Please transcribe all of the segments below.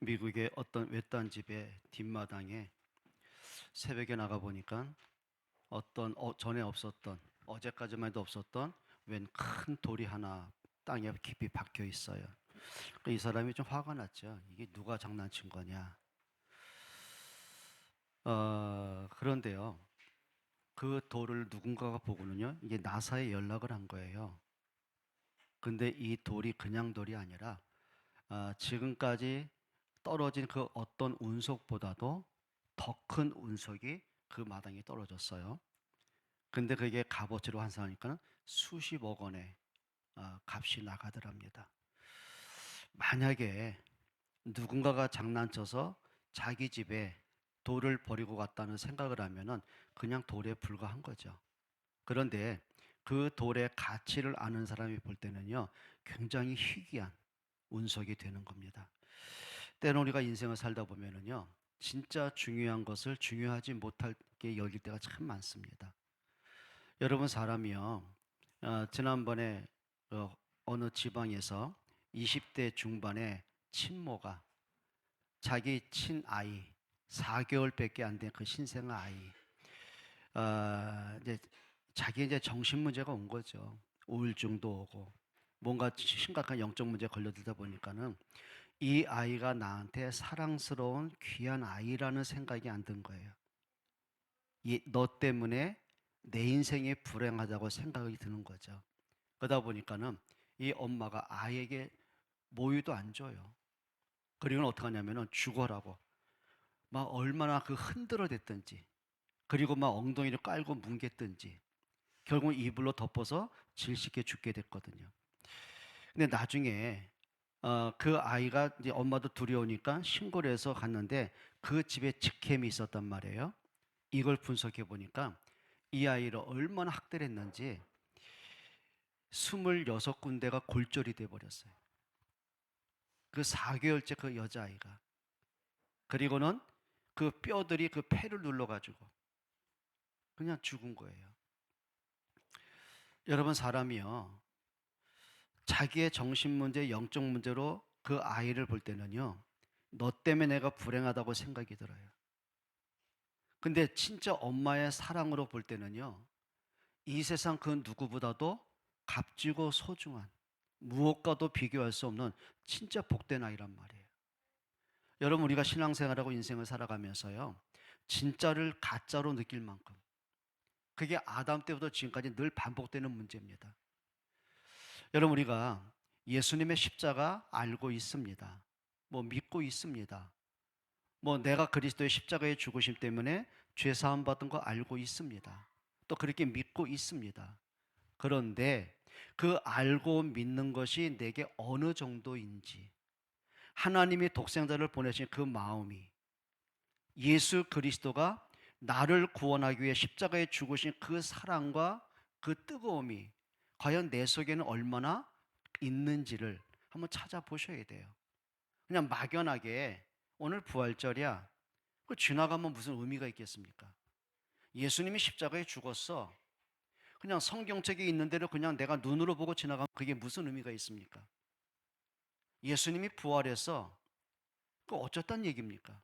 미국의 어떤 외딴 집의 뒷마당에 새벽에 나가 보니까 어떤 전에 없었던, 어제까지만 해도 없었던 웬 큰 돌이 하나 땅에 깊이 박혀 있어요. 이 사람이 좀 화가 났죠. 이게 누가 장난친 거냐. 그런데요, 그 돌을 누군가가 보고는요, 이게 나사에 연락을 한 거예요. 근데 이 돌이 그냥 돌이 아니라 지금까지 떨어진 그 어떤 운석보다도 더 큰 운석이 그 마당에 떨어졌어요. 근데 그게 값어치로 환산하니까 수십억 원의 값이 나가더랍니다. 만약에 누군가가 장난쳐서 자기 집에 돌을 버리고 갔다는 생각을 하면은 그냥 돌에 불과한 거죠. 그런데 그 돌의 가치를 아는 사람이 볼 때는요, 굉장히 희귀한 운석이 되는 겁니다. 때론 우리가 인생을 살다 보면은요, 진짜 중요한 것을 중요하지 못하게 여길 때가 참 많습니다. 여러분, 사람이요, 지난번에 어느 지방에서 20대 중반의 친모가 자기 친아이, 4개월밖에 안 된 그 신생아 아이, 이제 자기 이제 정신 문제가 온 거죠. 우울증도 오고 뭔가 심각한 영적 문제에 걸려들다 보니까는 이 아이가 나한테 사랑스러운 귀한 아이라는 생각이 안 든 거예요. 너 때문에 내 인생이 불행하다고 생각이 드는 거죠. 그러다 보니까는 이 엄마가 아이에게 모유도 안 줘요. 그리고는 어떻게 하냐면은 죽어라고 막 얼마나 그 흔들어댔든지, 그리고 막 엉덩이를 깔고 뭉갰든지 결국 이불로 덮어서 질식해 죽게 됐거든요. 근데 나중에 그 아이가 이제 엄마도 두려우니까 신고를 해서 갔는데 그 집에 직캠이 있었단 말이에요. 이걸 분석해 보니까 이 아이를 얼마나 학대를 했는지 26군데가 골절이 돼 버렸어요. 그 4개월째 그 여자아이가. 그리고는 그 뼈들이 그 폐를 눌러 가지고 그냥 죽은 거예요. 여러분, 사람이요, 자기의 정신 문제, 영적 문제로 그 아이를 볼 때는요, 너 때문에 내가 불행하다고 생각이 들어요. 근데 진짜 엄마의 사랑으로 볼 때는요, 이 세상 그 누구보다도 값지고 소중한, 무엇과도 비교할 수 없는 진짜 복된 아이란 말이에요. 여러분, 우리가 신앙생활하고 인생을 살아가면서요, 진짜를 가짜로 느낄 만큼 그게 아담 때부터 지금까지 늘 반복되는 문제입니다. 여러분, 우리가 예수님의 십자가 알고 있습니다. 뭐 믿고 있습니다. 뭐 내가 그리스도의 십자가의 죽으심 때문에 죄 사함 받은 거 알고 있습니다. 또 그렇게 믿고 있습니다. 그런데 그 알고 믿는 것이 내게 어느 정도인지, 하나님이 독생자를 보내신 그 마음이, 예수 그리스도가 나를 구원하기 위해 십자가에 죽으신 그 사랑과 그 뜨거움이 과연 내 속에는 얼마나 있는지를 한번 찾아보셔야 돼요. 그냥 막연하게 오늘 부활절이야, 그 지나가면 무슨 의미가 있겠습니까? 예수님이 십자가에 죽었어, 그냥 성경책에 있는 대로 그냥 내가 눈으로 보고 지나가면 그게 무슨 의미가 있습니까? 예수님이 부활해서 그 어쩌단 얘기입니까?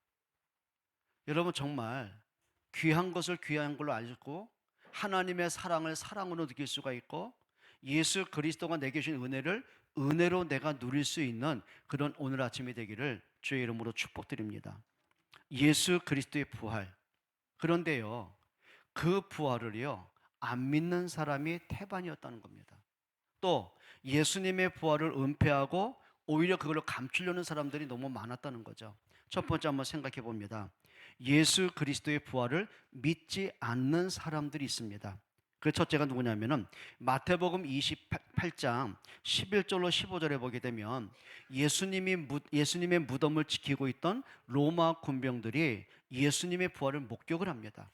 여러분, 정말 귀한 것을 귀한 걸로 알고 하나님의 사랑을 사랑으로 느낄 수가 있고 예수 그리스도가 내게 주신 은혜를 은혜로 내가 누릴 수 있는 그런 오늘 아침이 되기를 주의 이름으로 축복드립니다. 예수 그리스도의 부활. 그런데요, 그 부활을요, 안 믿는 사람이 태반이었다는 겁니다. 또 예수님의 부활을 은폐하고 오히려 그걸로 감추려는 사람들이 너무 많았다는 거죠. 첫 번째 한번 생각해 봅니다. 예수 그리스도의 부활을 믿지 않는 사람들이 있습니다. 그 첫째가 누구냐면은 마태복음 28장 11절로 15절에 보게 되면 예수님의 무덤을 지키고 있던 로마 군병들이 예수님의 부활을 목격을 합니다.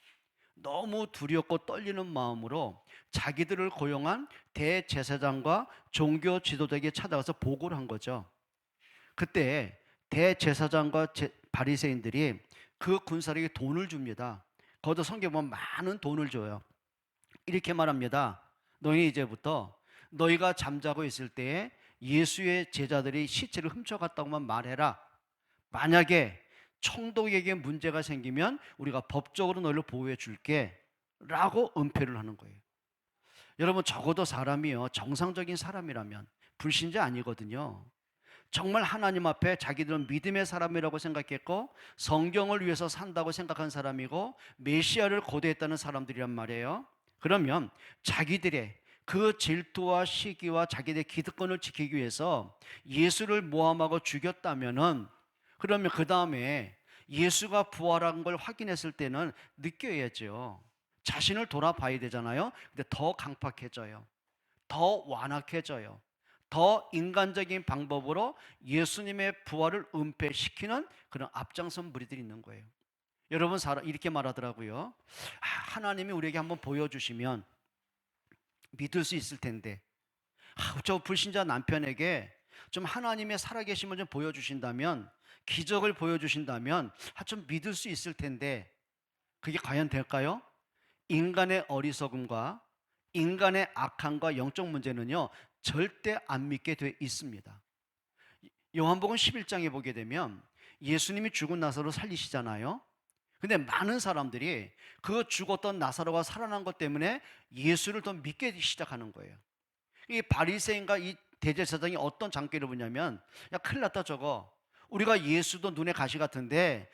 너무 두렵고 떨리는 마음으로 자기들을 고용한 대제사장과 종교 지도자에게 찾아가서 보고를 한 거죠. 그때 대제사장과 바리새인들이 그 군사에게 돈을 줍니다. 거기도 성경에 보면 많은 돈을 줘요. 이렇게 말합니다. 너희 이제부터 너희가 잠자고 있을 때에 예수의 제자들이 시체를 훔쳐갔다고만 말해라. 만약에 총독에게 문제가 생기면 우리가 법적으로 너를 보호해 줄게 라고 은폐를 하는 거예요. 여러분, 적어도 사람이요, 정상적인 사람이라면, 불신자 아니거든요, 정말 하나님 앞에 자기들은 믿음의 사람이라고 생각했고 성경을 위해서 산다고 생각한 사람이고 메시아를 고대했다는 사람들이란 말이에요. 그러면 자기들의 그 질투와 시기와 자기들의 기득권을 지키기 위해서 예수를 모함하고 죽였다면은, 그러면 그 다음에 예수가 부활한 걸 확인했을 때는 느껴야죠. 자신을 돌아봐야 되잖아요. 근데 더 강팍해져요. 더 완악해져요. 더 인간적인 방법으로 예수님의 부활을 은폐시키는 그런 앞장선 무리들이 있는 거예요. 여러분, 이렇게 말하더라고요. 하나님이 우리에게 한번 보여주시면 믿을 수 있을 텐데, 저 불신자 남편에게 좀 하나님의 살아계심을 좀 보여주신다면, 기적을 보여주신다면 좀 믿을 수 있을 텐데, 그게 과연 될까요? 인간의 어리석음과 인간의 악함과 영적 문제는요, 절대 안 믿게 돼 있습니다. 요한복음 11장에 보게 되면 예수님이 죽은 나사로 살리시잖아요. 근데 많은 사람들이 그 죽었던 나사로가 살아난 것 때문에 예수를 더 믿게 시작하는 거예요. 이 바리새인과 이 대제사장이 어떤 장기를 보냐면, 야, 큰일 났다, 저거 우리가 예수도 눈에 가시 같은데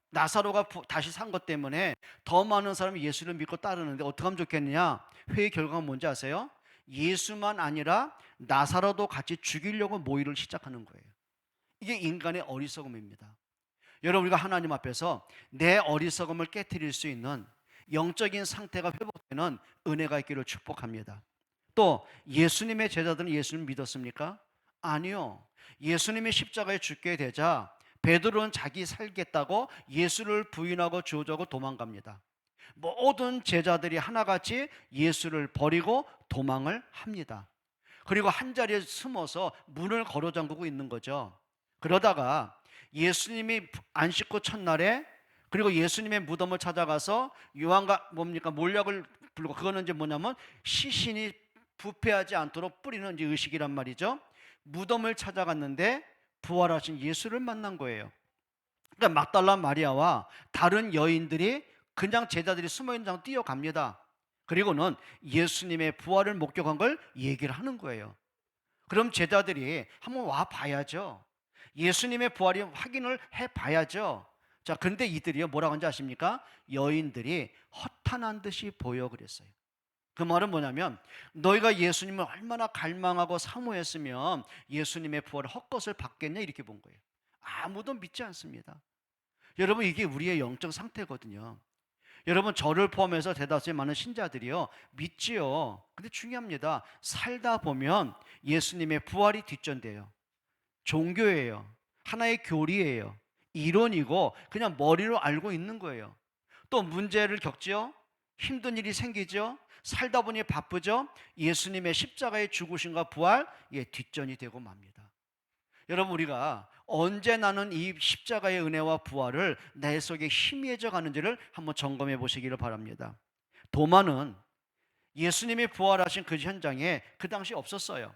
나사로가 다시 산 것 때문에 더 많은 사람이 예수를 믿고 따르는데 어떻게 하면 좋겠느냐. 회의 결과가 뭔지 아세요? 예수만 아니라 나사로도 같이 죽이려고 모의를 시작하는 거예요. 이게 인간의 어리석음입니다. 여러분, 우리가 하나님 앞에서 내 어리석음을 깨트릴 수 있는 영적인 상태가 회복되는 은혜가 있기를 축복합니다. 또 예수님의 제자들은 예수님 믿었습니까? 아니요. 예수님이 십자가에 죽게 되자 베드로는 자기 살겠다고 예수를 부인하고 주저하고 도망갑니다. 모든 제자들이 하나같이 예수를 버리고 도망을 합니다. 그리고 한 자리에 숨어서 문을 걸어 잠그고 있는 거죠. 그러다가 예수님이 안식구 첫날에, 그리고 예수님의 무덤을 찾아가서 요한과 몰약을 불고, 그거는 이제 뭐냐면 시신이 부패하지 않도록 뿌리는 이제 의식이란 말이죠. 무덤을 찾아갔는데 부활하신 예수를 만난 거예요. 그러니까 막달라 마리아와 다른 여인들이 그냥 제자들이 숨어있는 장으로 뛰어갑니다. 그리고는 예수님의 부활을 목격한 걸 얘기를 하는 거예요. 그럼 제자들이 한번 와 봐야죠. 예수님의 부활이 확인을 해 봐야죠. 자, 그런데 이들이요, 뭐라고 하는지 아십니까? 여인들이 허탄한 듯이 보여 그랬어요. 그 말은 뭐냐면, 너희가 예수님을 얼마나 갈망하고 사모했으면 예수님의 부활을 헛것을 받겠냐, 이렇게 본 거예요. 아무도 믿지 않습니다. 여러분, 이게 우리의 영적 상태거든요. 여러분, 저를 포함해서 대다수의 많은 신자들이요, 믿지요. 근데 중요합니다. 살다 보면 예수님의 부활이 뒷전돼요. 종교예요. 하나의 교리예요. 이론이고 그냥 머리로 알고 있는 거예요. 또 문제를 겪지요. 힘든 일이 생기죠. 살다 보니 바쁘죠. 예수님의 십자가의 죽으심과 부활, 뒷전이 되고 맙니다. 여러분, 우리가 언제 나는 이 십자가의 은혜와 부활을 내 속에 희미해져 가는지를 한번 점검해 보시기를 바랍니다. 도마는 예수님이 부활하신 그 현장에 그 당시 없었어요.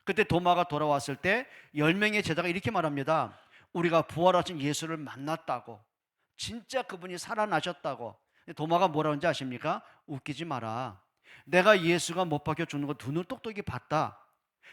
그때 도마가 돌아왔을 때 10명의 제자가 이렇게 말합니다. 우리가 부활하신 예수를 만났다고, 진짜 그분이 살아나셨다고. 도마가 뭐라고 하는지 아십니까? 웃기지 마라. 내가 예수가 못 박혀 죽는 거 두 눈 똑똑히 봤다.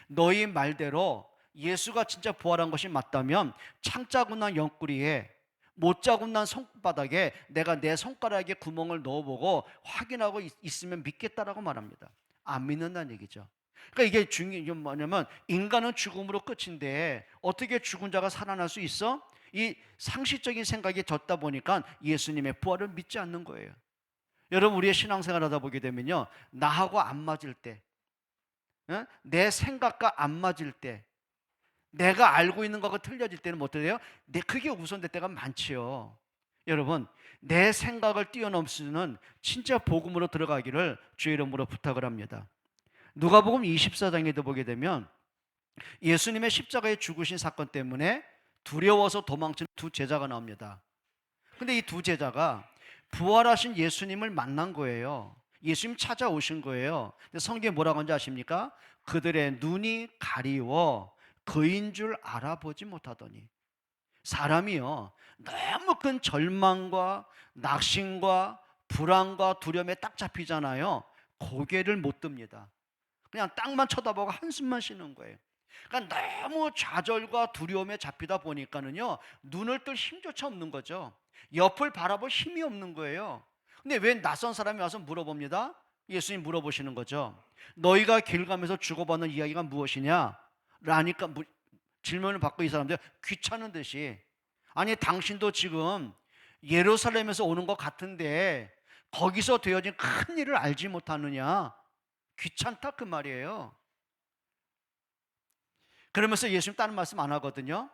너희 말대로 예수가 진짜 부활한 것이 맞다면 창자국난 옆구리에, 못자국난 손바닥에 내가 내 손가락에 구멍을 넣어보고 확인하고 있으면 믿겠다라고 말합니다. 안 믿는다는 얘기죠. 그러니까 이게 중요한 게 뭐냐면, 인간은 죽음으로 끝인데 어떻게 죽은 자가 살아날 수 있어? 이 상식적인 생각이 졌다 보니까 예수님의 부활을 믿지 않는 거예요. 여러분, 우리의 신앙생활 하다 보게 되면요, 나하고 안 맞을 때, 내 생각과 안 맞을 때, 내가 알고 있는 거가 틀려질 때는 뭐 어때요? 그게 우선될 때가 많지요. 여러분, 내 생각을 뛰어넘는 진짜 복음으로 들어가기를 주의 이름으로 부탁을 합니다. 누가복음 24장에도 보게 되면 예수님의 십자가에 죽으신 사건 때문에 두려워서 도망치는 두 제자가 나옵니다. 근데 이 두 제자가 부활하신 예수님을 만난 거예요. 예수님 찾아오신 거예요. 근데 성경에 뭐라고 하는지 아십니까? 그들의 눈이 가리워 그인 줄 알아보지 못하더니. 사람이요, 너무 큰 절망과 낙심과 불안과 두려움에 딱 잡히잖아요. 고개를 못 듭니다. 그냥 땅만 쳐다보고 한숨만 쉬는 거예요. 그러니까 너무 좌절과 두려움에 잡히다 보니까는요, 눈을 뜰 힘조차 없는 거죠. 옆을 바라볼 힘이 없는 거예요. 근데 왜 낯선 사람이 와서 물어봅니다? 예수님 물어보시는 거죠. 너희가 길 가면서 주고받는 이야기가 무엇이냐? 라니까 질문을 받고 이 사람들 귀찮은 듯이, 아니 당신도 지금 예루살렘에서 오는 것 같은데 거기서 되어진 큰 일을 알지 못하느냐? 귀찮다 그 말이에요. 그러면서 예수님 다른 말씀 안 하거든요.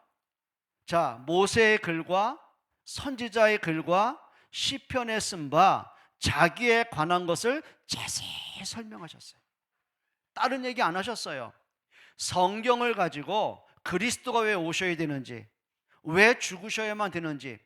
자, 모세의 글과 선지자의 글과 시편에 쓴 바 자기에 관한 것을 자세히 설명하셨어요. 다른 얘기 안 하셨어요. 성경을 가지고 그리스도가 왜 오셔야 되는지, 왜 죽으셔야만 되는지,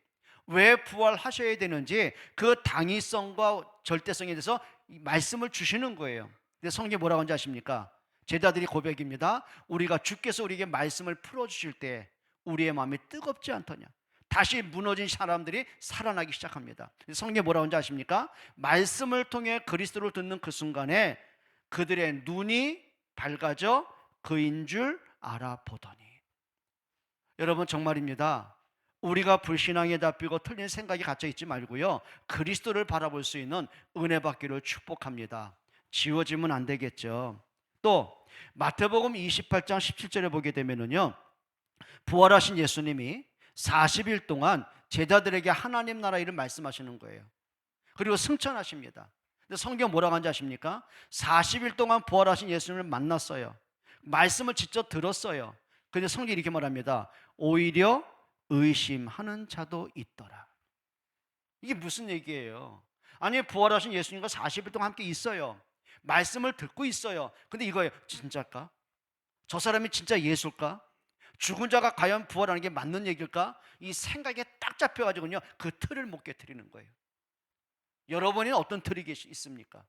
왜 부활하셔야 되는지 그 당위성과 절대성에 대해서 말씀을 주시는 거예요. 근데 성경이 뭐라고 하는지 아십니까? 제자들이 고백입니다. 우리가 주께서 우리에게 말씀을 풀어주실 때 우리의 마음이 뜨겁지 않더냐. 다시 무너진 사람들이 살아나기 시작합니다. 성경이 뭐라고 하는지 아십니까? 말씀을 통해 그리스도를 듣는 그 순간에 그들의 눈이 밝아져 그인 줄 알아보더니. 여러분 정말입니다. 우리가 불신앙에 잡히고 틀린 생각이 갇혀 있지 말고요, 그리스도를 바라볼 수 있는 은혜 받기를 축복합니다. 지워지면 안 되겠죠. 또 마태복음 28장 17절에 보게 되면은요, 부활하신 예수님이 40일 동안 제자들에게 하나님 나라 일을 말씀하시는 거예요. 그리고 승천하십니다. 근데 성경 뭐라고 하는지 아십니까? 40일 동안 부활하신 예수님을 만났어요. 말씀을 직접 들었어요. 근데 성경이 이렇게 말합니다. 오히려 의심하는 자도 있더라. 이게 무슨 얘기예요? 아니 부활하신 예수님과 40일 동안 함께 있어요. 말씀을 듣고 있어요. 근데 이거예요. 진짜일까? 저 사람이 진짜 예수일까? 죽은 자가 과연 부활하는 게 맞는 얘기일까? 이 생각에 딱 잡혀가지고요, 그 틀을 못 깨트리는 거예요. 여러분이 어떤 틀이 있습니까?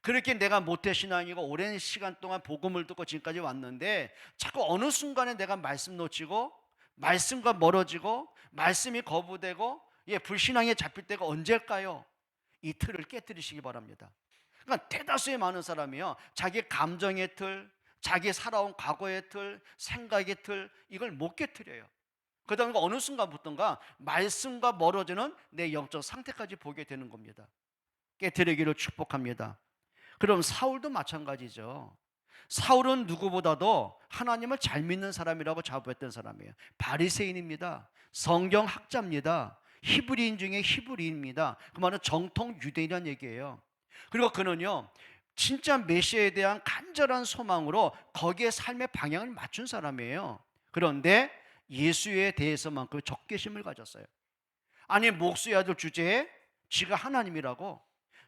그렇게 내가 모태신앙이고 오랜 시간 동안 복음을 듣고 지금까지 왔는데 자꾸 어느 순간에 내가 말씀 놓치고 말씀과 멀어지고 말씀이 거부되고 불신앙에 잡힐 때가 언제일까요? 이 틀을 깨뜨리시기 바랍니다. 그러니까 대다수의 많은 사람이요, 자기 감정의 틀, 자기 살아온 과거의 틀, 생각의 틀, 이걸 못 깨뜨려요. 그러다 보니까 어느 순간부터인가 말씀과 멀어지는 내 영적 상태까지 보게 되는 겁니다. 깨뜨리기를 축복합니다. 그럼 사울도 마찬가지죠. 사울은 누구보다도 하나님을 잘 믿는 사람이라고 자부했던 사람이에요. 바리새인입니다. 성경학자입니다. 히브리인 중에 히브리인입니다. 그 말은 정통 유대인이라는 얘기예요. 그리고 그는요, 진짜 메시아에 대한 간절한 소망으로 거기에 삶의 방향을 맞춘 사람이에요. 그런데 예수에 대해서만큼 적개심을 가졌어요. 아니 목수의 아들 주제에 지가 하나님이라고,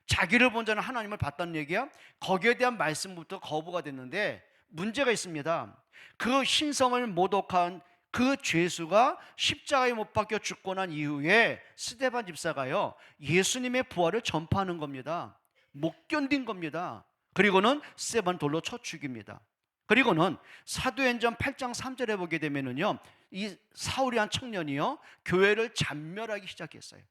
자기를 본 자는 하나님을 봤다는 얘기야. 거기에 대한 말씀부터 거부가 됐는데 문제가 있습니다. 그 신성을 모독한 그 죄수가 십자가에 못 박혀 죽고 난 이후에 스데반 집사가요, 예수님의 부활을 전파하는 겁니다. 못 견딘 겁니다. 그리고는 스데반 돌로 쳐 죽입니다. 그리고는 사도행전 8장 3절에 보게 되면은요, 이 사울이란 청년이요, 교회를 잔멸하기 시작했어요.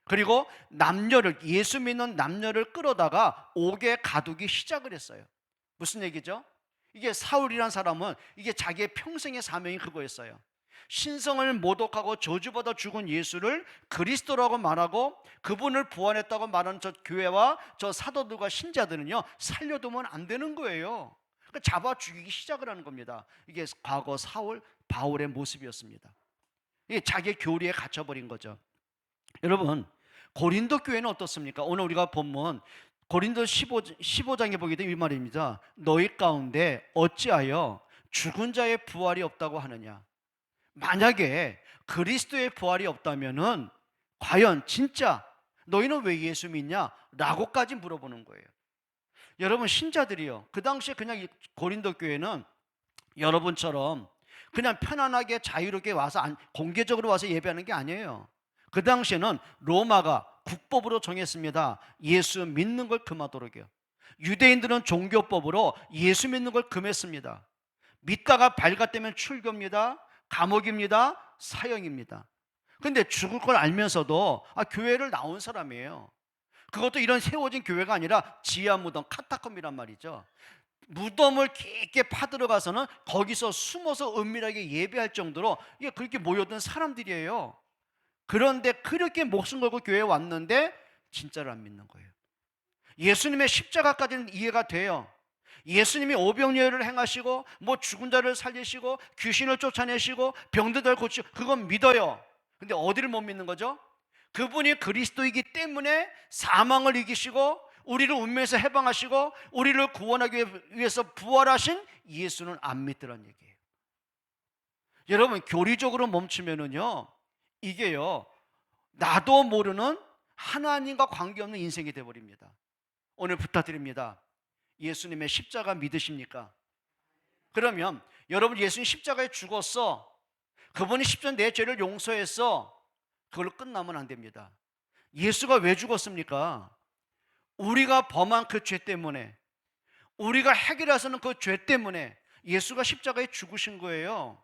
그리고 남녀를, 예수 믿는 남녀를 끌어다가 옥에 가두기 시작을 했어요. 무슨 얘기죠? 이게 사울이란 사람은 이게 자기의 평생의 사명이 그거였어요. 신성을 모독하고 저주받아 죽은 예수를 그리스도라고 말하고 그분을 부활했다고 말하는 저 교회와 저 사도들과 신자들은요, 살려두면 안 되는 거예요. 그러니까 잡아 죽이기 시작을 하는 겁니다. 이게 과거 사울, 바울의 모습이었습니다. 이게 자기의 교리에 갇혀버린 거죠. 여러분, 고린도 교회는 어떻습니까? 오늘 우리가 본문 고린도 15장에 보게 되면 이 말입니다. 너희 가운데 어찌하여 죽은 자의 부활이 없다고 하느냐? 만약에 그리스도의 부활이 없다면은 과연 진짜 너희는 왜 예수 믿냐? 라고까지 물어보는 거예요. 여러분, 신자들이요, 그 당시에 그냥 고린도 교회는 여러분처럼 그냥 편안하게 자유롭게 와서 공개적으로 와서 예배하는 게 아니에요. 그 당시에는 로마가 국법으로 정했습니다. 예수 믿는 걸 금하도록요. 유대인들은 종교법으로 예수 믿는 걸 금했습니다. 믿다가 발각되면 출교입니다, 감옥입니다, 사형입니다. 근데 죽을 걸 알면서도 교회를 나온 사람이에요. 그것도 이런 세워진 교회가 아니라 지하 무덤, 카타콤이란 말이죠. 무덤을 깊게 파들어가서는 거기서 숨어서 은밀하게 예배할 정도로 그렇게 모여든 사람들이에요. 그런데 그렇게 목숨 걸고 교회에 왔는데 진짜를 안 믿는 거예요. 예수님의 십자가까지는 이해가 돼요. 예수님이 오병이어를 행하시고 죽은 자를 살리시고 귀신을 쫓아내시고 병들을 고치고 그건 믿어요. 근데 어디를 못 믿는 거죠? 그분이 그리스도이기 때문에 사망을 이기시고 우리를 운명에서 해방하시고 우리를 구원하기 위해서 부활하신 예수는 안 믿더란 얘기예요. 여러분, 교리적으로 멈추면은요, 이게요, 나도 모르는 하나님과 관계없는 인생이 되어버립니다. 오늘 부탁드립니다. 예수님의 십자가 믿으십니까? 그러면 여러분, 예수님 십자가에 죽었어, 그분이 십자가 내 죄를 용서했어, 그걸로 끝나면 안 됩니다. 예수가 왜 죽었습니까? 우리가 범한 그 죄 때문에, 우리가 해결해서는 그 죄 때문에 예수가 십자가에 죽으신 거예요.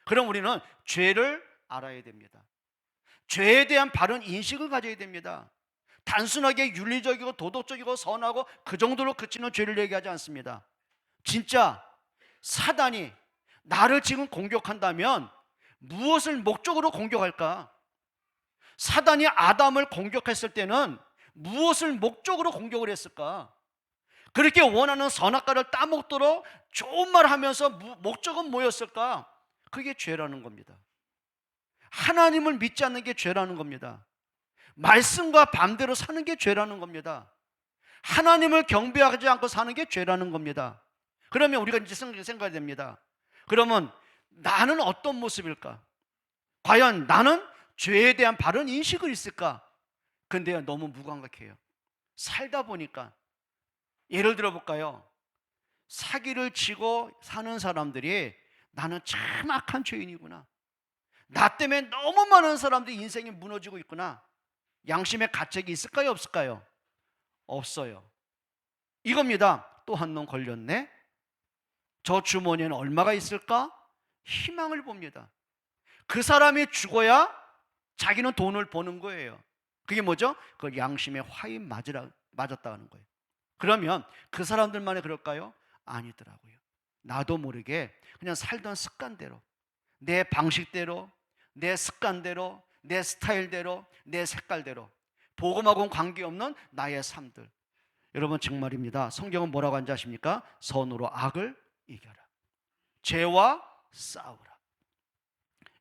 그럼 우리는 죄를 알아야 됩니다. 죄에 대한 바른 인식을 가져야 됩니다. 단순하게 윤리적이고 도덕적이고 선하고 그 정도로 그치는 죄를 얘기하지 않습니다. 진짜 사단이 나를 지금 공격한다면 무엇을 목적으로 공격할까? 사단이 아담을 공격했을 때는 무엇을 목적으로 공격을 했을까? 그렇게 원하는 선악과를 따먹도록 좋은 말 하면서 목적은 뭐였을까? 그게 죄라는 겁니다. 하나님을 믿지 않는 게 죄라는 겁니다. 말씀과 반대로 사는 게 죄라는 겁니다. 하나님을 경배하지 않고 사는 게 죄라는 겁니다. 그러면 우리가 이제 생각해야 됩니다. 그러면 나는 어떤 모습일까? 과연 나는 죄에 대한 바른 인식을 있을까? 근데 너무 무감각해요. 살다 보니까. 예를 들어 볼까요? 사기를 치고 사는 사람들이 나는 참 악한 죄인이구나, 나 때문에 너무 많은 사람들이 인생이 무너지고 있구나, 양심의 가책이 있을까요? 없을까요? 없어요. 이겁니다. 또 한 놈 걸렸네. 저 주머니에는 얼마가 있을까? 희망을 봅니다. 그 사람이 죽어야 자기는 돈을 버는 거예요. 그게 뭐죠? 그걸 양심의 화인 맞았다는 거예요. 그러면 그 사람들만이 그럴까요? 아니더라고요. 나도 모르게 그냥 살던 습관대로, 내 방식대로, 내 습관대로, 내 스타일대로, 내 색깔대로, 복음하고는 관계없는 나의 삶들. 여러분, 정말입니다. 성경은 뭐라고 하는지 아십니까? 선으로 악을 이겨라, 죄와 싸우라.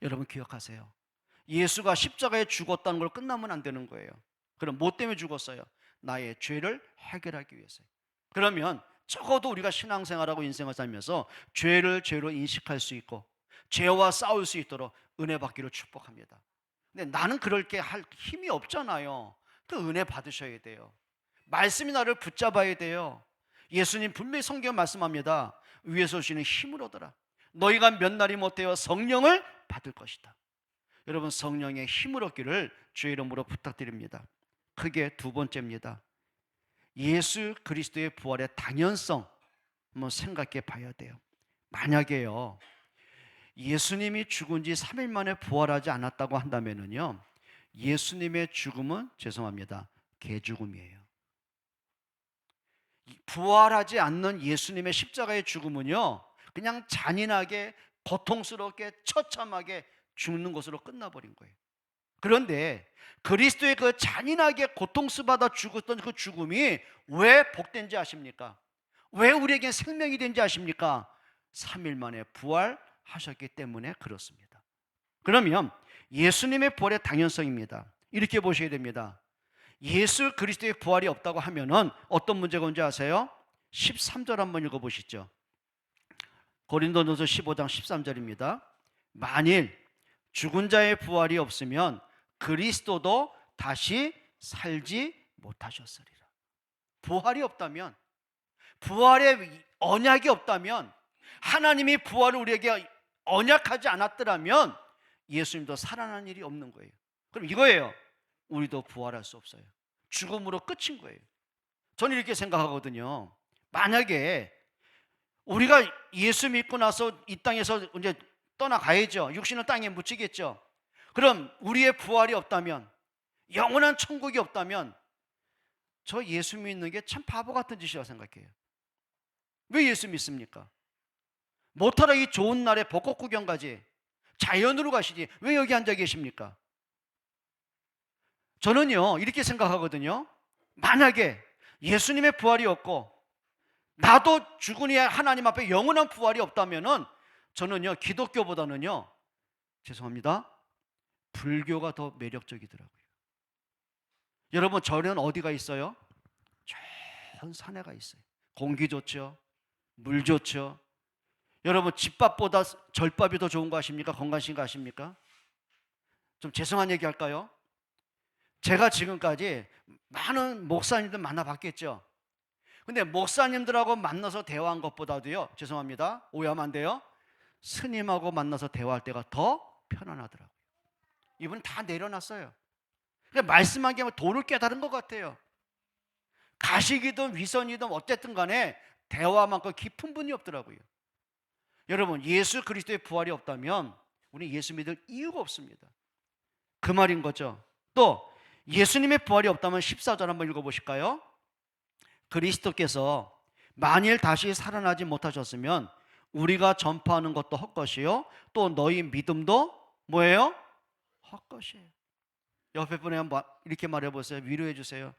여러분 기억하세요. 예수가 십자가에 죽었다는 걸 끝나면 안 되는 거예요. 그럼 뭐 때문에 죽었어요? 나의 죄를 해결하기 위해서요. 그러면 적어도 우리가 신앙생활하고 인생을 살면서 죄를 죄로 인식할 수 있고 죄와 싸울 수 있도록 은혜 받기를 축복합니다. 근데 나는 그렇게 할 힘이 없잖아요. 그 은혜 받으셔야 돼요. 말씀이 나를 붙잡아야 돼요. 예수님 분명히 성경 말씀합니다. 위에서 오시는 힘을 얻어라. 너희가 몇 날이 못되어 성령을 받을 것이다. 여러분, 성령의 힘을 얻기를 주의 이름으로 부탁드립니다. 크게 두 번째입니다. 예수 그리스도의 부활의 당연성 한번 생각해 봐야 돼요. 만약에요, 예수님이 죽은 지 3일 만에 부활하지 않았다고 한다면요, 예수님의 죽음은 죄송합니다, 개죽음이에요. 부활하지 않는 예수님의 십자가의 죽음은요, 그냥 잔인하게 고통스럽게 처참하게 죽는 것으로 끝나버린 거예요. 그런데 그리스도의 그 잔인하게 고통스받아 죽었던 그 죽음이 왜 복된지 아십니까? 왜 우리에게 생명이 된지 아십니까? 3일 만에 부활하셨기 때문에 그렇습니다. 그러면 예수님의 부활의 당연성입니다. 이렇게 보셔야 됩니다. 예수 그리스도의 부활이 없다고 하면은 어떤 문제가 온지 아세요? 13절 한번 읽어보시죠. 고린도전서 15장 13절입니다. 만일 죽은 자의 부활이 없으면 그리스도도 다시 살지 못하셨으리라. 부활이 없다면, 부활의 언약이 없다면, 하나님이 부활을 우리에게 언약하지 않았더라면 예수님도 살아난 일이 없는 거예요. 그럼 이거예요. 우리도 부활할 수 없어요. 죽음으로 끝인 거예요. 저는 이렇게 생각하거든요. 만약에 우리가 예수 믿고 나서 이 땅에서 이제 떠나가야죠. 육신은 땅에 묻히겠죠. 그럼 우리의 부활이 없다면, 영원한 천국이 없다면 저 예수 믿는 게 참 바보 같은 짓이라고 생각해요. 왜 예수 믿습니까? 못하러 이 좋은 날에 벚꽃 구경까지 자연으로 가시지 왜 여기 앉아 계십니까? 저는요 이렇게 생각하거든요. 만약에 예수님의 부활이 없고 나도 죽은 후에 하나님 앞에 영원한 부활이 없다면은 저는요 기독교보다는요, 죄송합니다, 불교가 더 매력적이더라고요. 여러분, 절은 어디가 있어요? 전 산에가 있어요. 공기 좋죠, 물 좋죠. 여러분, 집밥보다 절밥이 더 좋은 거 아십니까? 건강하신 거 아십니까? 좀 죄송한 얘기 할까요? 제가 지금까지 많은 목사님들 만나봤겠죠. 근데 목사님들하고 만나서 대화한 것보다도요, 죄송합니다, 오해하면 안 돼요, 스님하고 만나서 대화할 때가 더 편안하더라고요. 이분은 다 내려놨어요. 그러니까 말씀한 게 도를 깨달은 것 같아요. 가식이든 위선이든 어쨌든 간에 대화만큼 깊은 분이 없더라고요. 여러분, 예수 그리스도의 부활이 없다면 우리 예수 믿을 이유가 없습니다. 그 말인 거죠. 또 예수님의 부활이 없다면 14절 한번 읽어보실까요? 그리스도께서 만일 다시 살아나지 못하셨으면 우리가 전파하는 것도 헛것이요 또 너희 믿음도 뭐예요? 헛것이에요. 옆에 분에 한번 이렇게 말해보세요. 위로해 주세요.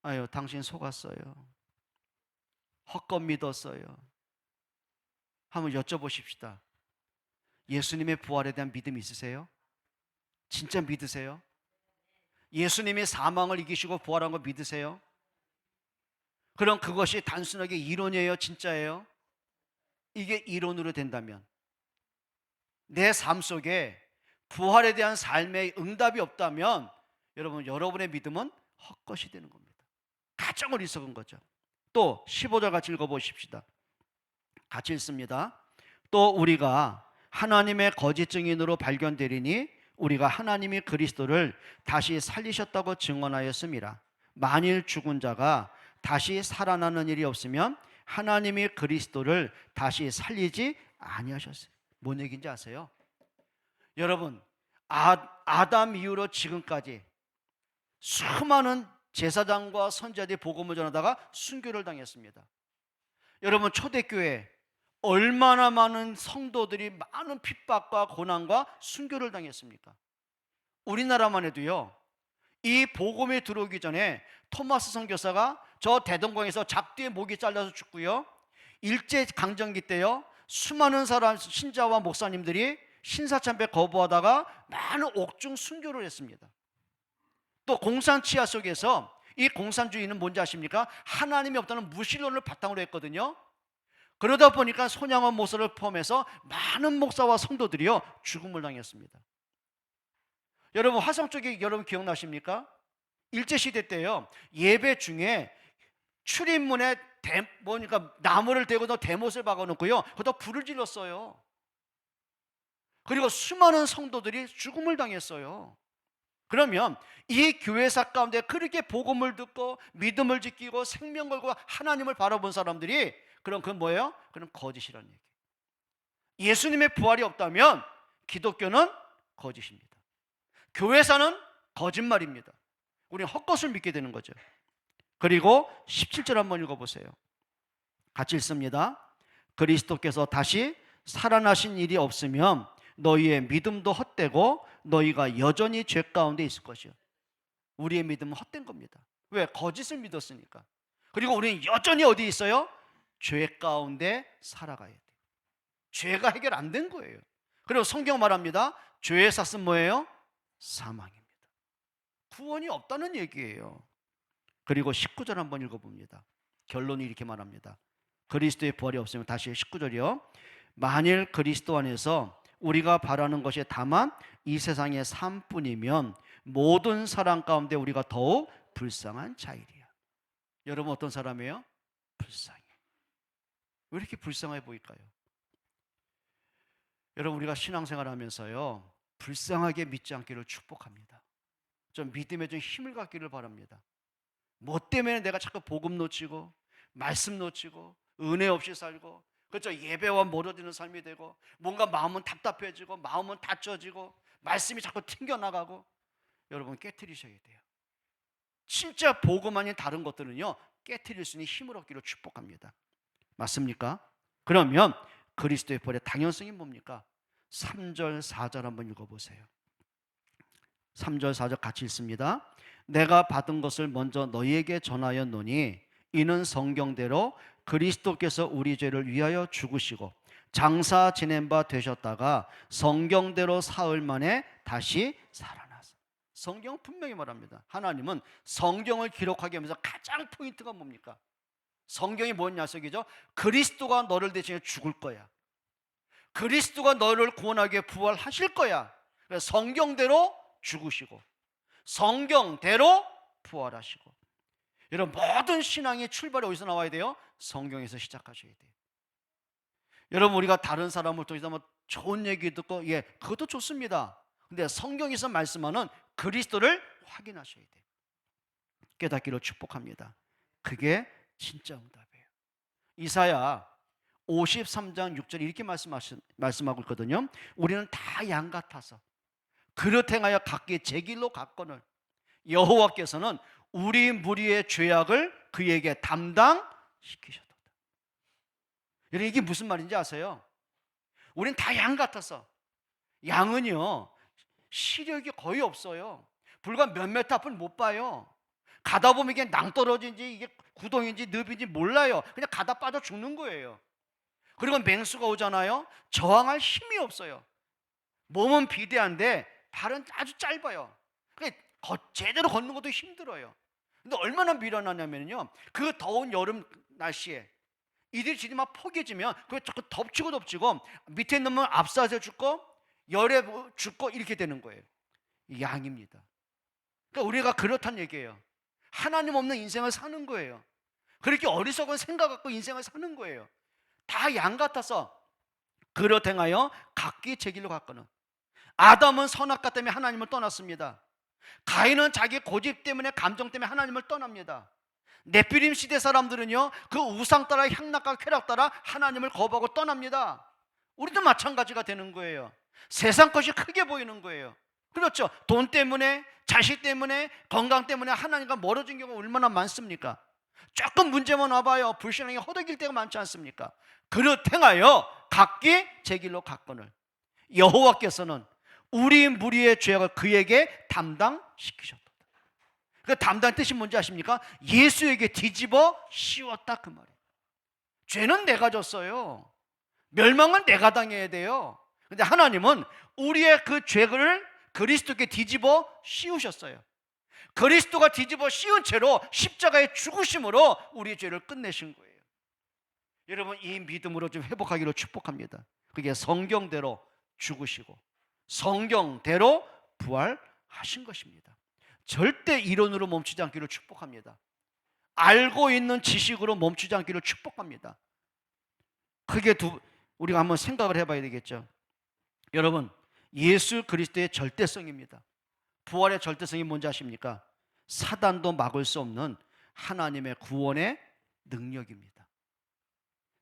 아유, 당신 속았어요. 헛것 믿었어요. 한번 여쭤보십시다. 예수님의 부활에 대한 믿음 있으세요? 진짜 믿으세요? 예수님이 사망을 이기시고 부활한 거 믿으세요? 그럼 그것이 단순하게 이론이에요? 진짜예요? 이게 이론으로 된다면 내 삶 속에 부활에 대한 삶의 응답이 없다면 여러분, 여러분의 믿음은 헛것이 되는 겁니다. 가장 어리석은 거죠. 또 15절 같이 읽어보십시다. 같이 읽습니다. 또 우리가 하나님의 거짓 증인으로 발견되리니 우리가 하나님이 그리스도를 다시 살리셨다고 증언하였음이라. 만일 죽은 자가 다시 살아나는 일이 없으면 하나님이 그리스도를 다시 살리지 아니하셨어요. 뭔 얘기인지 아세요? 여러분, 아담 이후로 지금까지 수많은 제사장과 선지자들이 복음을 전하다가 순교를 당했습니다. 여러분, 초대교회 얼마나 많은 성도들이 많은 핍박과 고난과 순교를 당했습니까? 우리나라만 해도요, 이 복음이 들어오기 전에 토마스 선교사가 저 대동강에서 잡뒤에 목이 잘려서 죽고요, 일제강점기 때요 수많은 사람 신자와 목사님들이 신사참배 거부하다가 많은 옥중 순교를 했습니다. 또 공산 치하 속에서 이 공산주의는 뭔지 아십니까? 하나님이 없다는 무신론을 바탕으로 했거든요. 그러다 보니까 손양원 목사를 포함해서 많은 목사와 성도들이요 죽음을 당했습니다. 여러분, 화성 쪽에 여러분 기억나십니까? 일제시대 때요 예배 중에 출입문에 뭐니까 나무를 대고 대못을 박아놓고요 거기다 불을 질렀어요. 그리고 수많은 성도들이 죽음을 당했어요. 그러면 이 교회사 가운데 그렇게 복음을 듣고 믿음을 지키고 생명 걸고 하나님을 바라본 사람들이, 그럼 그건 뭐예요? 그건 거짓이라는 얘기예요. 예수님의 부활이 없다면 기독교는 거짓입니다. 교회사는 거짓말입니다. 우리는 헛것을 믿게 되는 거죠. 그리고 17절 한번 읽어보세요. 같이 읽습니다. 그리스도께서 다시 살아나신 일이 없으면 너희의 믿음도 헛되고 너희가 여전히 죄 가운데 있을 것이요. 우리의 믿음은 헛된 겁니다. 왜? 거짓을 믿었으니까. 그리고 우리는 여전히 어디 있어요? 죄 가운데 살아가야 돼요. 죄가 해결 안 된 거예요. 그리고 성경 말합니다. 죄의 삭은 뭐예요? 사망입니다. 구원이 없다는 얘기예요. 그리고 19절 한번 읽어봅니다. 결론이 이렇게 말합니다. 그리스도의 부활이 없으면, 다시 19절이요. 만일 그리스도 안에서 우리가 바라는 것이 다만 이 세상의 삶뿐이면 모든 사람 가운데 우리가 더욱 불쌍한 자일이야. 여러분, 어떤 사람이에요? 불쌍해. 왜 이렇게 불쌍해 보일까요? 여러분, 우리가 신앙생활 하면서요 불쌍하게 믿지 않기를 축복합니다. 좀 믿음에 좀 힘을 갖기를 바랍니다. 뭐 때문에 내가 자꾸 복음 놓치고 말씀 놓치고 은혜 없이 살고 그렇죠? 예배와 멀어지는 삶이 되고 뭔가 마음은 답답해지고 마음은 다쳐지고 말씀이 자꾸 튕겨나가고 여러분 깨트리셔야 돼요. 진짜 복음 아닌 다른 것들은요 깨트릴 수 있는 힘을 얻기로 축복합니다. 맞습니까? 그러면 그리스도의 벌의 당연성이 뭡니까? 3절 4절 한번 읽어보세요. 3절 4절 같이 읽습니다. 내가 받은 것을 먼저 너희에게 전하였노니 이는 성경대로 그리스도께서 우리 죄를 위하여 죽으시고 장사 지낸 바 되셨다가 성경대로 사흘 만에 다시 살아나서. 성경은 분명히 말합니다. 하나님은 성경을 기록하기 위해서 가장 포인트가 뭡니까? 성경이 뭔 약속이죠? 그리스도가 너를 대신해 죽을 거야. 그리스도가 너를 구원하기 위해 부활하실 거야. 그래서 성경대로 죽으시고 성경대로 부활하시고. 여러분 모든 신앙의 출발이 어디서 나와야 돼요? 성경에서 시작하셔야 돼요. 여러분 우리가 다른 사람을 통해서 뭐 좋은 얘기 듣고 그것도 좋습니다. 근데 성경에서 말씀하는 그리스도를 확인하셔야 돼요. 깨닫기를 축복합니다. 그게 진짜 응답이에요. 이사야 53장 6절 이렇게 말씀하고 있거든요. 우리는 다 양 같아서 그릇 행하여 각기 제 길로 갔거늘 여호와께서는 우리 무리의 죄악을 그에게 담당시키셨다. 여러분 이게 무슨 말인지 아세요? 우린 다 양 같아서. 양은요 시력이 거의 없어요. 불과 몇 미터 앞을 못 봐요. 가다 보면 이게 낭떠러지인지 이게 구덩인지 늪인지 몰라요. 그냥 가다 빠져 죽는 거예요. 그리고 맹수가 오잖아요. 저항할 힘이 없어요. 몸은 비대한데 발은 아주 짧아요. 제대로 걷는 것도 힘들어요. 근데 얼마나 미련하냐면요, 그 더운 여름 날씨에 이들이 지금 막 포개지면 그게 자꾸 덮치고 밑에 있는 놈은 압사해서 죽고 열에 죽고 이렇게 되는 거예요. 양입니다. 그러니까 우리가 그렇다는 얘기예요. 하나님 없는 인생을 사는 거예요. 그렇게 어리석은 생각 갖고 인생을 사는 거예요. 다 양 같아서 그릇 행하여 각기 제 길로 갔거늘. 아담은 선악과 때문에 하나님을 떠났습니다. 가인은 자기 고집 때문에 감정 때문에 하나님을 떠납니다. 네피림 시대 사람들은요 그 우상 따라 향락과 쾌락 따라 하나님을 거부하고 떠납니다. 우리도 마찬가지가 되는 거예요. 세상 것이 크게 보이는 거예요. 그렇죠? 돈 때문에, 자식 때문에, 건강 때문에 하나님과 멀어진 경우가 얼마나 많습니까? 조금 문제만 와봐요 불신앙이 허덕일 때가 많지 않습니까? 그릇 행하여 각기 제 길로 갔거늘 여호와께서는 우리 무리의 죄악을 그에게 담당시키셨다. 그 담당 뜻이 뭔지 아십니까? 예수에게 뒤집어 씌웠다 그 말이에요. 죄는 내가 졌어요. 멸망은 내가 당해야 돼요. 근데 하나님은 우리의 그 죄를 그리스도께 뒤집어 씌우셨어요. 그리스도가 뒤집어 씌운 채로 십자가의 죽으심으로 우리의 죄를 끝내신 거예요. 여러분 이 믿음으로 좀 회복하기를 축복합니다. 그게 성경대로 죽으시고 성경대로 부활하신 것입니다. 절대 이론으로 멈추지 않기를 축복합니다. 알고 있는 지식으로 멈추지 않기를 축복합니다. 크게 우리가 한번 생각을 해봐야 되겠죠. 여러분 예수 그리스도의 절대성입니다. 부활의 절대성이 뭔지 아십니까? 사단도 막을 수 없는 하나님의 구원의 능력입니다.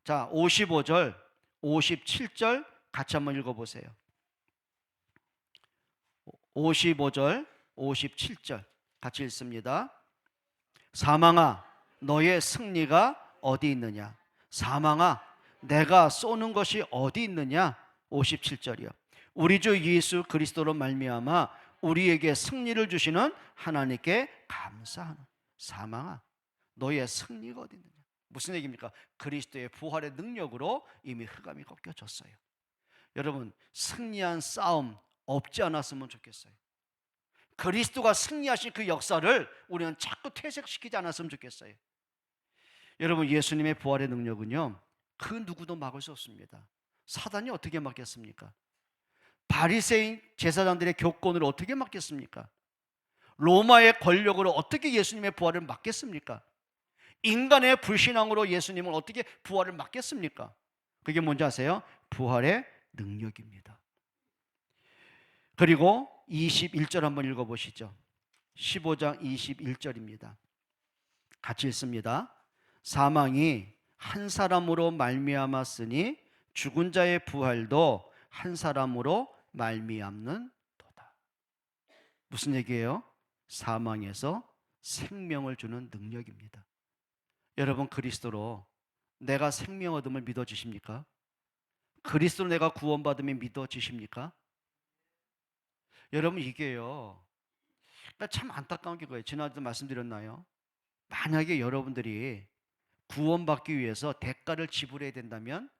자 55절 57절 같이 한번 읽어보세요. 55절 57절 같이 읽습니다. 사망아 너의 승리가 어디 있느냐? 사망아 내가 쏘는 것이 어디 있느냐? 57절이요. 우리 주 예수 그리스도로 말미암아 우리에게 승리를 주시는 하나님께 감사하는. 사망아 너의 승리가 어디 있느냐? 무슨 얘기입니까? 그리스도의 부활의 능력으로 이미 흑암이 꺾여졌어요. 여러분 승리한 싸움 없지 않았으면 좋겠어요. 그리스도가 승리하신 그 역사를 우리는 자꾸 퇴색시키지 않았으면 좋겠어요. 여러분 예수님의 부활의 능력은요 그 누구도 막을 수 없습니다. 사단이 어떻게 막겠습니까? 바리새인 제사장들의 교권을 어떻게 막겠습니까? 로마의 권력으로 어떻게 예수님의 부활을 막겠습니까? 인간의 불신앙으로 예수님을 어떻게 부활을 막겠습니까? 그게 뭔지 아세요? 부활의 능력입니다. 그리고 21절 한번 읽어보시죠. 15장 21절입니다. 같이 읽습니다. 사망이 한 사람으로 말미암았으니 죽은 자의 부활도 한 사람으로 말미암는도다. 무슨 얘기예요? 사망에서 생명을 주는 능력입니다. 여러분, 그리스도로 내가 생명 얻음을 믿어지십니까? 그리스도로 내가 구원받음이 믿어지십니까? 여러분, 이게요, 참 안타까운 게 그거예요. 지난주도 말씀드렸나요? 만약에 여러분들이 구원받기 위해서 대가를 지불해야 된다면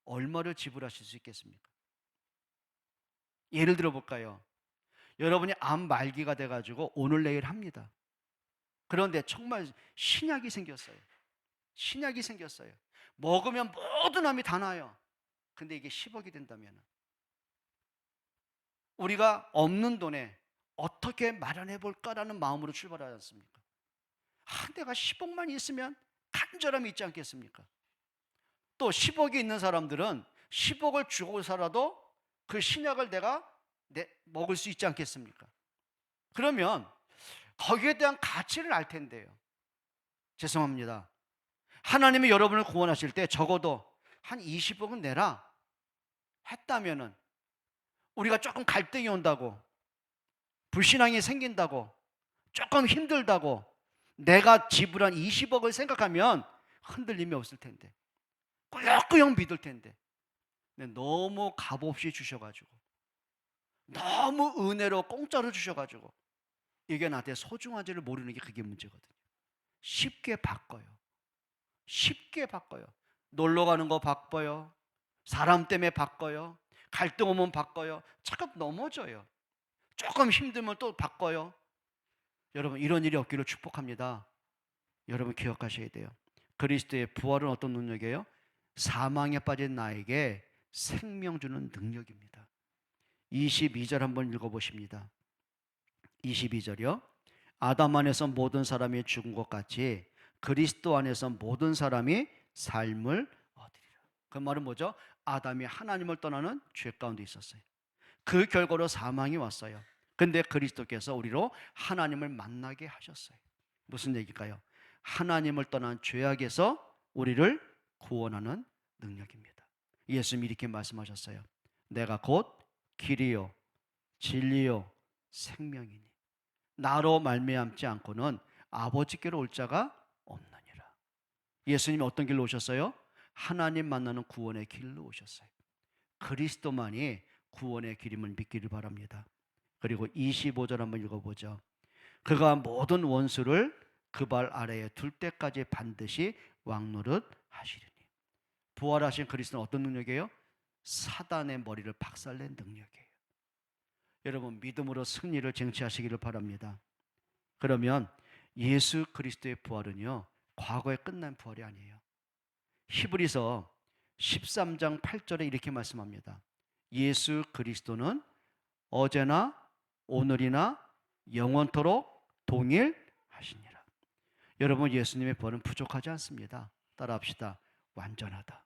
얼마를 지불하실 수 있겠습니까? 예를 들어 볼까요? 여러분이 암 말기가 돼가지고 오늘 내일 합니다. 그런데 정말 신약이 생겼어요. 신약이 생겼어요. 먹으면 모든 암이 다 나요. 근데 이게 10억이 된다면 우리가 없는 돈에 어떻게 마련해 볼까라는 마음으로 출발하지 않습니까? 내가 10억만 있으면 간절함이 있지 않겠습니까? 또 10억이 있는 사람들은 10억을 주고서라도 그 신약을 내가 먹을 수 있지 않겠습니까? 그러면 거기에 대한 가치를 알 텐데요. 죄송합니다. 하나님이 여러분을 구원하실 때 적어도 한 20억은 내라 했다면은 우리가 조금 갈등이 온다고, 불신앙이 생긴다고, 조금 힘들다고 내가 지불한 20억을 생각하면 흔들림이 없을 텐데, 꾸역꾸역 믿을 텐데, 너무 값없이 주셔가지고, 너무 은혜로 공짜로 주셔가지고 이게 나한테 소중한지를 모르는 게 그게 문제거든요. 쉽게 바꿔요. 쉽게 바꿔요. 놀러 가는 거 바꿔요. 사람 때문에 바꿔요. 갈등 오면 바꿔요. 잠깐 넘어져요. 조금 힘들면 또 바꿔요. 여러분, 이런 일이 없기를 축복합니다. 여러분, 기억하셔야 돼요. 그리스도의 부활은 어떤 능력이에요? 사망에 빠진 나에게 생명 주는 능력입니다. 22절 한번 읽어보십니다. 22절이요. 아담 안에서 모든 사람이 죽은 것 같이 그리스도 안에서 모든 사람이 삶을 얻으리라. 그 말은 뭐죠? 아담이 하나님을 떠나는 죄 가운데 있었어요. 그 결과로 사망이 왔어요. 근데 그리스도께서 우리로 하나님을 만나게 하셨어요. 무슨 얘기일까요? 하나님을 떠난 죄악에서 우리를 구원하는 능력입니다. 예수님이 이렇게 말씀하셨어요. 내가 곧 길이요 진리요 생명이니 나로 말미암지 않고는 아버지께로 올 자가 없느니라. 예수님이 어떤 길로 오셨어요? 하나님 만나는 구원의 길로 오셨어요. 그리스도만이 구원의 길임을 믿기를 바랍니다. 그리고 25절 한번 읽어보죠. 그가 모든 원수를 그 발 아래에 둘 때까지 반드시 왕노릇 하시리니. 부활하신 그리스도는 어떤 능력이에요? 사단의 머리를 박살낸 능력이에요. 여러분, 믿음으로 승리를 쟁취하시기를 바랍니다. 그러면 예수 그리스도의 부활은요, 과거에 끝난 부활이 아니에요. 히브리서 13장 8절에 이렇게 말씀합니다. 예수 그리스도는 어제나 오늘이나 영원토록 동일하시니라. 여러분, 예수님의 부활은 부족하지 않습니다. 따라합시다. 완전하다.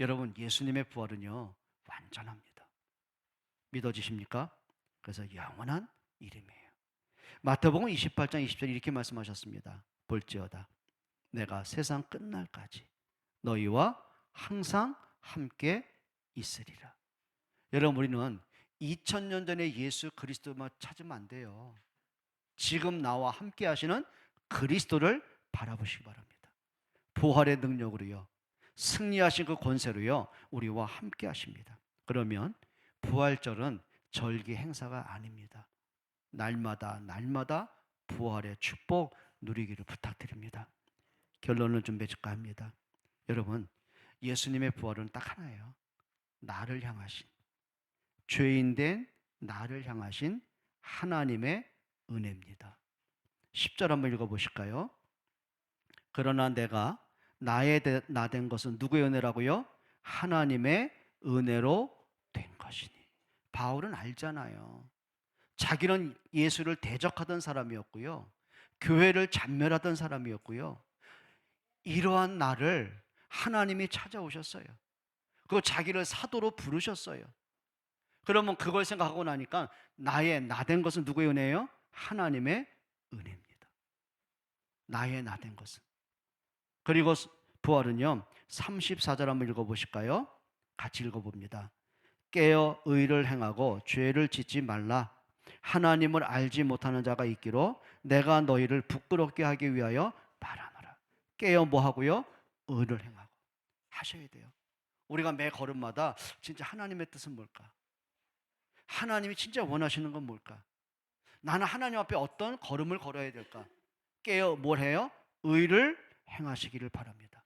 여러분, 예수님의 부활은요, 완전합니다. 믿어지십니까? 그래서 영원한 이름이에요. 마태복음 28장 20절 이렇게 말씀하셨습니다. 볼지어다 내가 세상 끝날까지 너희와 항상 함께 있으리라. 여러분, 우리는 2000년 전에 예수 그리스도만 찾으면 안 돼요. 지금 나와 함께 하시는 그리스도를 바라보시기 바랍니다. 부활의 능력으로요, 승리하신 그 권세로요, 우리와 함께 하십니다. 그러면 부활절은 절기 행사가 아닙니다. 날마다 부활의 축복 누리기를 부탁드립니다. 결론을 좀 맺을까 합니다. 여러분, 예수님의 부활은 딱 하나예요. 나를 향하신, 죄인 된 나를 향하신 하나님의 은혜입니다. 10절 한번 읽어보실까요? 그러나 내가 나 된 것은 누구의 은혜라고요? 하나님의 은혜로 된 것이니. 바울은 알잖아요. 자기는 예수를 대적하던 사람이었고요, 교회를 잔멸하던 사람이었고요, 이러한 나를 하나님이 찾아오셨어요. 그리고 자기를 사도로 부르셨어요. 그러면 그걸 생각하고 나니까 나 된 것은 누구의 은혜예요? 하나님의 은혜입니다. 나의 나 된 것은. 그리고 부활은요 34절 한번 읽어보실까요? 같이 읽어봅니다. 깨어 의를 행하고 죄를 짓지 말라. 하나님을 알지 못하는 자가 있기로 내가 너희를 부끄럽게 하기 위하여 말하노라. 깨어 뭐 하고요? 의를 행하고 하셔야 돼요. 우리가 매 걸음마다 진짜 하나님의 뜻은 뭘까? 하나님이 진짜 원하시는 건 뭘까? 나는 하나님 앞에 어떤 걸음을 걸어야 될까? 깨어 뭘 해요? 의를 행하시기를 바랍니다.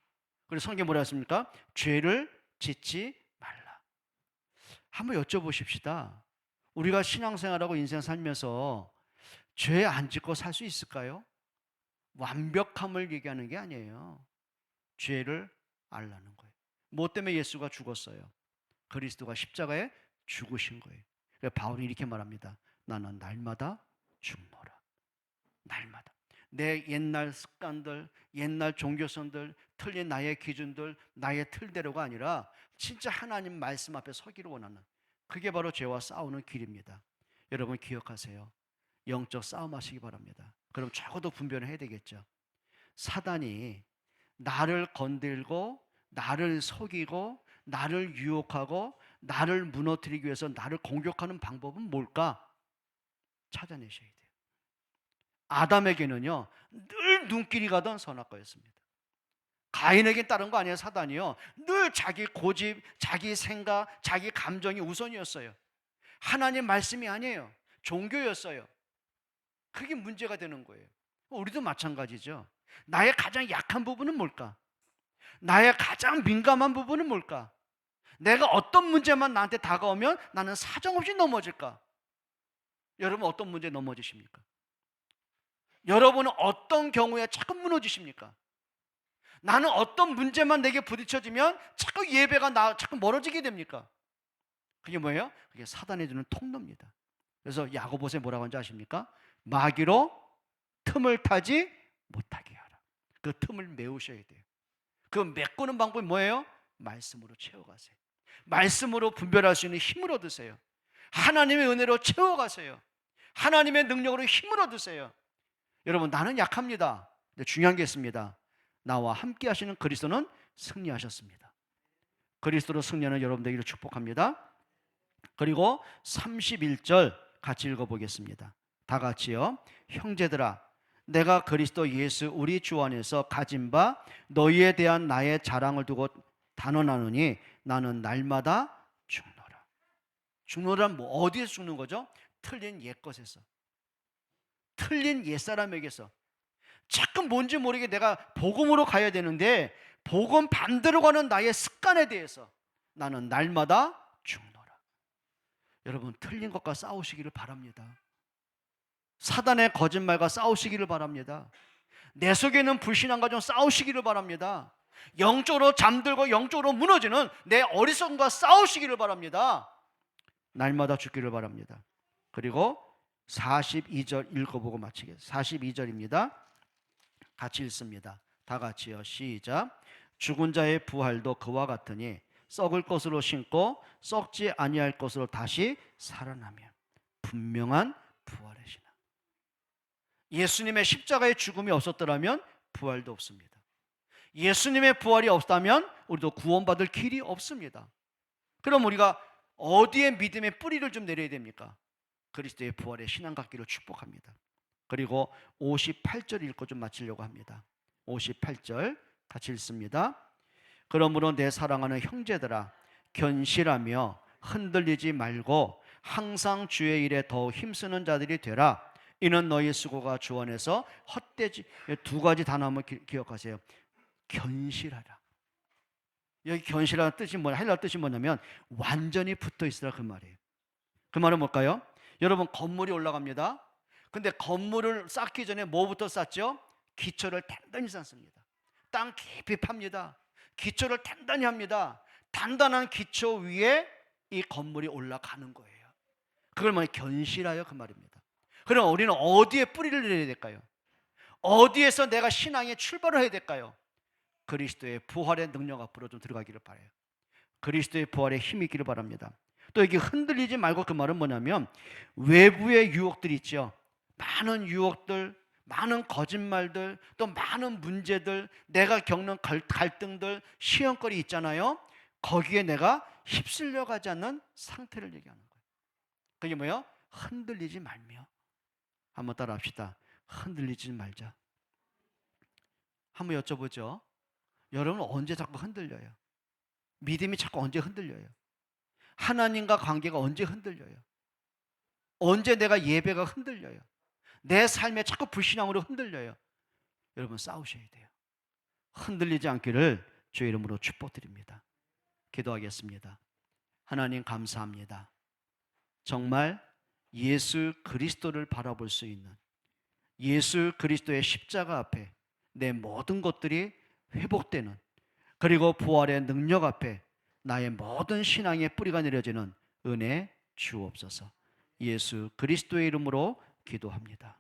그래서 성경에 뭐라 했습니까? 죄를 짓지 말라. 한번 여쭤보십시다. 우리가 신앙생활하고 인생 살면서 죄 안 짓고 살 수 있을까요? 완벽함을 얘기하는 게 아니에요. 죄를 알라는 거예요. 뭐 때문에 예수가 죽었어요? 그리스도가 십자가에 죽으신 거예요. 그래서 바울이 이렇게 말합니다. 나는 날마다 죽노라. 날마다. 내 옛날 습관들, 옛날 종교선들, 틀린 나의 기준들, 나의 틀대로가 아니라 진짜 하나님 말씀 앞에 서기를 원하는, 그게 바로 죄와 싸우는 길입니다. 여러분 기억하세요. 영적 싸움 하시기 바랍니다. 그럼 적어도 분별을 해야 되겠죠. 사단이 나를 건들고 나를 속이고 나를 유혹하고 나를 무너뜨리기 위해서 나를 공격하는 방법은 뭘까? 찾아내셔야 돼요. 아담에게는요 늘 눈길이 가던 선악과였습니다. 가인에게 따른 거 아니에요. 사단이요 늘 자기 고집, 자기 생각, 자기 감정이 우선이었어요. 하나님 말씀이 아니에요. 종교였어요. 그게 문제가 되는 거예요. 우리도 마찬가지죠. 나의 가장 약한 부분은 뭘까? 나의 가장 민감한 부분은 뭘까? 내가 어떤 문제만 나한테 다가오면 나는 사정없이 넘어질까? 여러분 어떤 문제에 넘어지십니까? 여러분은 어떤 경우에 자꾸 무너지십니까? 나는 어떤 문제만 내게 부딪혀지면 자꾸 예배가 자꾸 멀어지게 됩니까? 그게 뭐예요? 그게 사단이 주는 통로입니다. 그래서 야고보서에 뭐라고 하는지 아십니까? 마귀로 틈을 타지 못하게 하라. 그 틈을 메우셔야 돼요. 그 메꾸는 방법이 뭐예요? 말씀으로 채워가세요. 말씀으로 분별할 수 있는 힘을 얻으세요. 하나님의 은혜로 채워가세요. 하나님의 능력으로 힘을 얻으세요. 여러분 나는 약합니다. 근데 중요한 게 있습니다. 나와 함께 하시는 그리스도는 승리하셨습니다. 그리스도로 승리하는 여러분 되기를 축복합니다. 그리고 31절 같이 읽어보겠습니다. 다 같이요. 형제들아 내가 그리스도 예수 우리 주 안에서 가진 바 너희에 대한 나의 자랑을 두고 단언하노니 나는 날마다 죽노라. 죽노란 뭐 어디에서 죽는 거죠? 틀린 옛것에서, 틀린 옛사람에게서. 자꾸 뭔지 모르게 내가 복음으로 가야 되는데 복음 반대로 가는 나의 습관에 대해서 나는 날마다 죽노라. 여러분 틀린 것과 싸우시기를 바랍니다. 사단의 거짓말과 싸우시기를 바랍니다. 내 속에 있는 불신앙과 좀 싸우시기를 바랍니다. 영적으로 잠들고 영적으로 무너지는 내 어리석음과 싸우시기를 바랍니다. 날마다 죽기를 바랍니다. 그리고 42절 읽어보고 마치겠습니다. 42절입니다. 같이 읽습니다. 다 같이요. 시작. 죽은 자의 부활도 그와 같으니 썩을 것으로 신고 썩지 아니할 것으로 다시 살아나며 분명한 부활이시나. 예수님의 십자가의 죽음이 없었더라면 부활도 없습니다. 예수님의 부활이 없다면 우리도 구원받을 길이 없습니다. 그럼 우리가 어디에 믿음의 뿌리를 좀 내려야 됩니까? 그리스도의 부활의 신앙 갖기를 축복합니다. 그리고 58절 읽고 좀 마치려고 합니다. 58절 같이 읽습니다. 그러므로 내 사랑하는 형제들아 견실하며 흔들리지 말고 항상 주의 일에 더 힘쓰는 자들이 되라. 이는 너희 수고가 주 안에서 헛되지. 두 가지 단어 한번 기억하세요. 견실하라. 여기 견실하는 뜻이 뭐냐? 헬라 뜻이 뭐냐면 완전히 붙어 있으라 그 말이에요. 그 말은 뭘까요? 여러분 건물이 올라갑니다. 근데 건물을 쌓기 전에 뭐부터 쌓죠? 기초를 단단히 쌓습니다. 땅 깊이 팝니다. 기초를 단단히 합니다. 단단한 기초 위에 이 건물이 올라가는 거예요. 그걸 뭐 견실하여 그 말입니다. 그럼 우리는 어디에 뿌리를 내려야 될까요? 어디에서 내가 신앙의 출발을 해야 될까요? 그리스도의 부활의 능력 앞으로 좀 들어가기를 바라요. 그리스도의 부활에 힘이 있기를 바랍니다. 또 여기 흔들리지 말고 그 말은 뭐냐면 외부의 유혹들이 있죠. 많은 유혹들, 많은 거짓말들, 또 많은 문제들, 내가 겪는 갈등들, 시험거리 있잖아요. 거기에 내가 휩쓸려 가지 않는 상태를 얘기하는 거예요. 그게 뭐예요? 흔들리지 말며. 한번 따라 합시다. 흔들리지 말자. 한번 여쭤보죠. 여러분 언제 자꾸 흔들려요? 믿음이 자꾸 언제 흔들려요? 하나님과 관계가 언제 흔들려요? 언제 내가 예배가 흔들려요? 내 삶에 자꾸 불신앙으로 흔들려요. 여러분 싸우셔야 돼요. 흔들리지 않기를 주의 이름으로 축복드립니다. 기도하겠습니다. 하나님 감사합니다. 정말 예수 그리스도를 바라볼 수 있는, 예수 그리스도의 십자가 앞에 내 모든 것들이 회복되는, 그리고 부활의 능력 앞에 나의 모든 신앙의 뿌리가 내려지는 은혜 주옵소서. 예수 그리스도의 이름으로 기도합니다.